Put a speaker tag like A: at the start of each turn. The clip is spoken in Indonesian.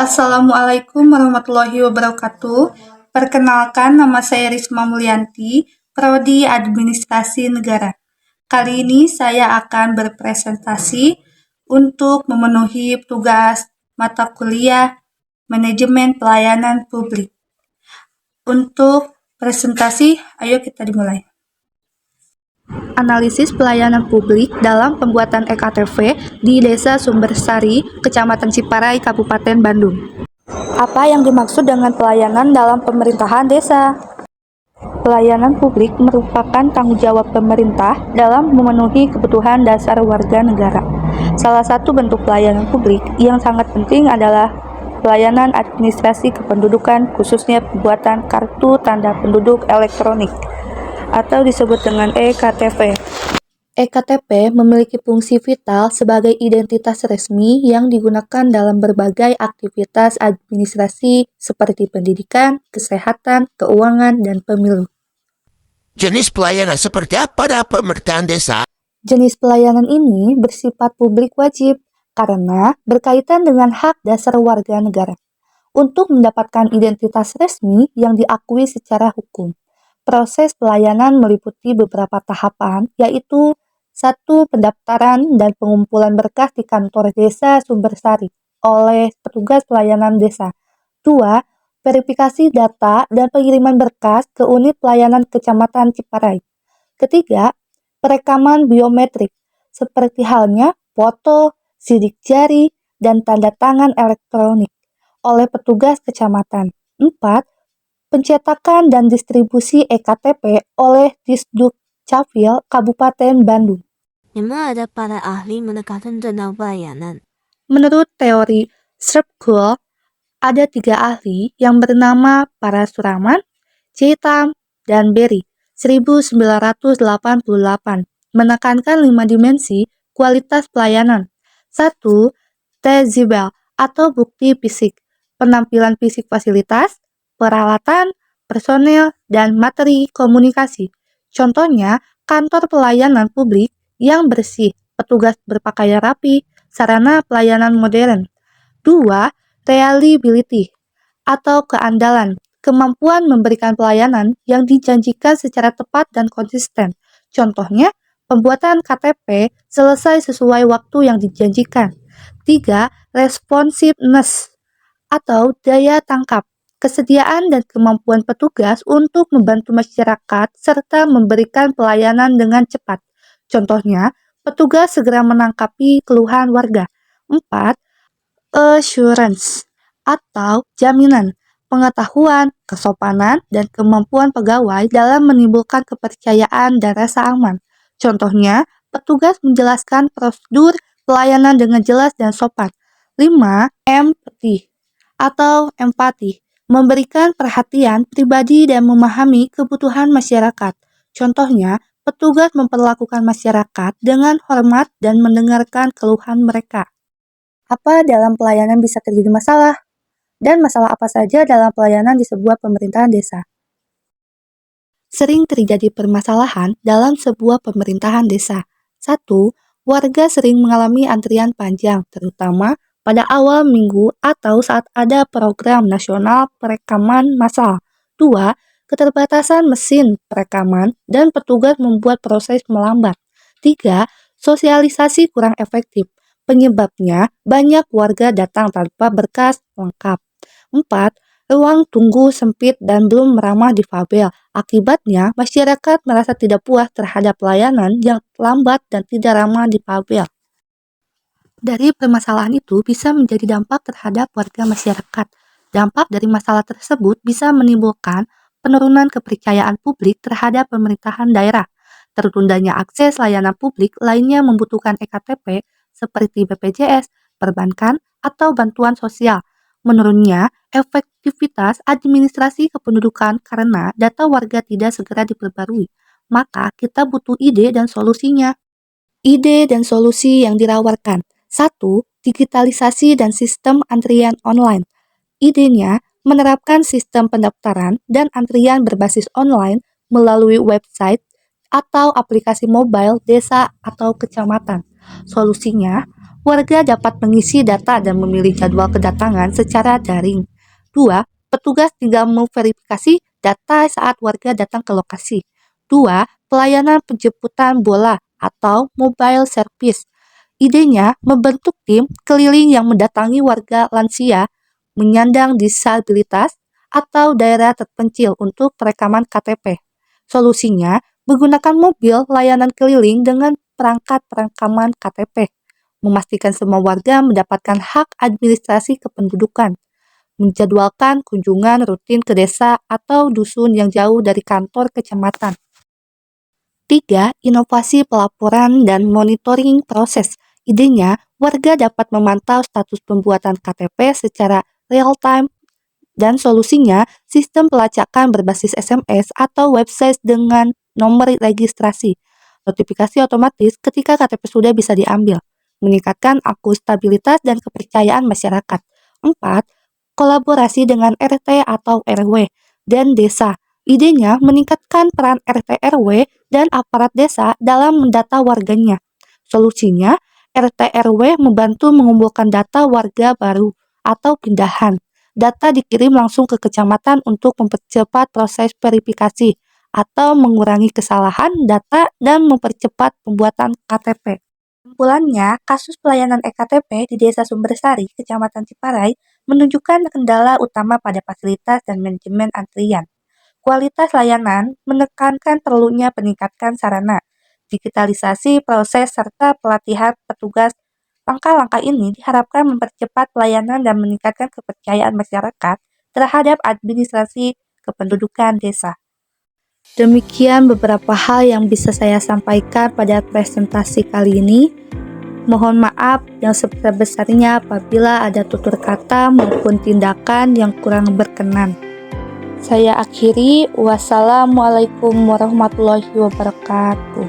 A: Assalamualaikum warahmatullahi wabarakatuh. Perkenalkan, nama saya Risma Mulyanti, Prodi Administrasi Negara. Kali ini saya akan berpresentasi untuk memenuhi tugas mata kuliah Manajemen Pelayanan Publik. Untuk presentasi, ayo kita dimulai. Analisis pelayanan publik dalam pembuatan EKTP di Desa Sumbersari, Kecamatan Ciparai, Kabupaten Bandung. Apa yang dimaksud dengan pelayanan dalam pemerintahan desa? Pelayanan publik merupakan tanggung jawab pemerintah dalam memenuhi kebutuhan dasar warga negara. Salah satu bentuk pelayanan publik yang sangat penting adalah pelayanan administrasi kependudukan, khususnya pembuatan kartu tanda penduduk elektronik atau disebut dengan EKTP. EKTP memiliki fungsi vital sebagai identitas resmi yang digunakan dalam berbagai aktivitas administrasi seperti pendidikan, kesehatan, keuangan, dan pemilu.
B: Jenis pelayanan seperti apa dalam pemerintahan desa?
A: Jenis pelayanan ini bersifat publik wajib karena berkaitan dengan hak dasar warga negara untuk mendapatkan identitas resmi yang diakui secara hukum. Proses pelayanan meliputi beberapa tahapan, yaitu 1. Pendaftaran dan pengumpulan berkas di kantor desa Sumbersari oleh petugas pelayanan desa. 2. Verifikasi data dan pengiriman berkas ke unit pelayanan Kecamatan Ciparai. Ketiga, perekaman biometrik, seperti halnya foto, sidik jari, dan tanda tangan elektronik oleh petugas kecamatan. 4. Pencetakan dan distribusi EKTP oleh Disduk Capil Kabupaten Bandung.
C: Memang ada para ahli menekatan tentang pelayanan.
A: Menurut teori Srpkul, ada 3 ahli yang bernama Parasuraman, Chaitam, dan Berry 1988 menekankan 5 dimensi kualitas pelayanan. 1. Tangible atau bukti fisik, penampilan fisik fasilitas, peralatan, personel, dan materi komunikasi. Contohnya, kantor pelayanan publik yang bersih, petugas berpakaian rapi, sarana pelayanan modern. 2. Reliability atau keandalan, kemampuan memberikan pelayanan yang dijanjikan secara tepat dan konsisten. Contohnya, pembuatan KTP selesai sesuai waktu yang dijanjikan. 3. Responsiveness atau daya tangkap, kesediaan dan kemampuan petugas untuk membantu masyarakat serta memberikan pelayanan dengan cepat. Contohnya, petugas segera menangkapi keluhan warga. 4. Assurance atau jaminan, pengetahuan, kesopanan, dan kemampuan pegawai dalam menimbulkan kepercayaan dan rasa aman. Contohnya, petugas menjelaskan prosedur pelayanan dengan jelas dan sopan. 5. Empathy atau empati, memberikan perhatian pribadi dan memahami kebutuhan masyarakat. Contohnya, petugas memperlakukan masyarakat dengan hormat dan mendengarkan keluhan mereka. Apa dalam pelayanan bisa terjadi masalah? Dan masalah apa saja dalam pelayanan di sebuah pemerintahan desa? Sering terjadi permasalahan dalam sebuah pemerintahan desa. 1. Warga sering mengalami antrian panjang, terutama pada awal minggu atau saat ada program nasional perekaman massal. 2. Keterbatasan mesin perekaman dan petugas membuat proses melambat. 3. Sosialisasi kurang efektif. Penyebabnya, banyak warga datang tanpa berkas lengkap. 4. Ruang tunggu sempit dan belum ramah difabel. Akibatnya, masyarakat merasa tidak puas terhadap pelayanan yang lambat dan tidak ramah difabel. Dari permasalahan itu bisa menjadi dampak terhadap warga masyarakat. Dampak dari masalah tersebut bisa menimbulkan penurunan kepercayaan publik terhadap pemerintahan daerah. Tertundanya akses layanan publik lainnya membutuhkan EKTP seperti BPJS, perbankan, atau bantuan sosial. Menurunnya efektivitas administrasi kependudukan karena data warga tidak segera diperbarui. Maka kita butuh ide dan solusinya. Ide dan solusi yang ditawarkan. 1. Digitalisasi dan sistem antrian online. Idenya menerapkan sistem pendaftaran dan antrian berbasis online melalui website atau aplikasi mobile desa atau kecamatan. Solusinya, warga dapat mengisi data dan memilih jadwal kedatangan secara daring. 2. Petugas tinggal memverifikasi data saat warga datang ke lokasi. 2. Pelayanan penjemputan bola atau mobile service. Idenya membentuk tim keliling yang mendatangi warga lansia, menyandang disabilitas, atau daerah terpencil untuk perekaman KTP. Solusinya, menggunakan mobil layanan keliling dengan perangkat perekaman KTP, memastikan semua warga mendapatkan hak administrasi kependudukan, menjadwalkan kunjungan rutin ke desa atau dusun yang jauh dari kantor kecamatan. 3. Inovasi pelaporan dan monitoring proses. Idenya, warga dapat memantau status pembuatan KTP secara real-time dan solusinya sistem pelacakan berbasis SMS atau website dengan nomor registrasi. Notifikasi otomatis ketika KTP sudah bisa diambil, meningkatkan akuntabilitas dan kepercayaan masyarakat. 4. Kolaborasi dengan RT atau RW dan desa. Idenya meningkatkan peran RT RW dan aparat desa dalam mendata warganya. Solusinya, RT RW membantu mengumpulkan data warga baru atau pindahan. Data dikirim langsung ke kecamatan untuk mempercepat proses verifikasi atau mengurangi kesalahan data dan mempercepat pembuatan KTP. Kesimpulannya, kasus pelayanan eKTP di Desa Sumbersari, Kecamatan Ciparai, menunjukkan kendala utama pada fasilitas dan manajemen antrian. Kualitas layanan menekankan perlunya peningkatan sarana, digitalisasi proses, serta pelatihan petugas. Langkah-langkah ini diharapkan mempercepat pelayanan dan meningkatkan kepercayaan masyarakat terhadap administrasi kependudukan desa. Demikian beberapa hal yang bisa saya sampaikan pada presentasi kali ini. Mohon maaf yang sebesar-besarnya apabila ada tutur kata maupun tindakan yang kurang berkenan. Saya akhiri, wassalamualaikum warahmatullahi wabarakatuh.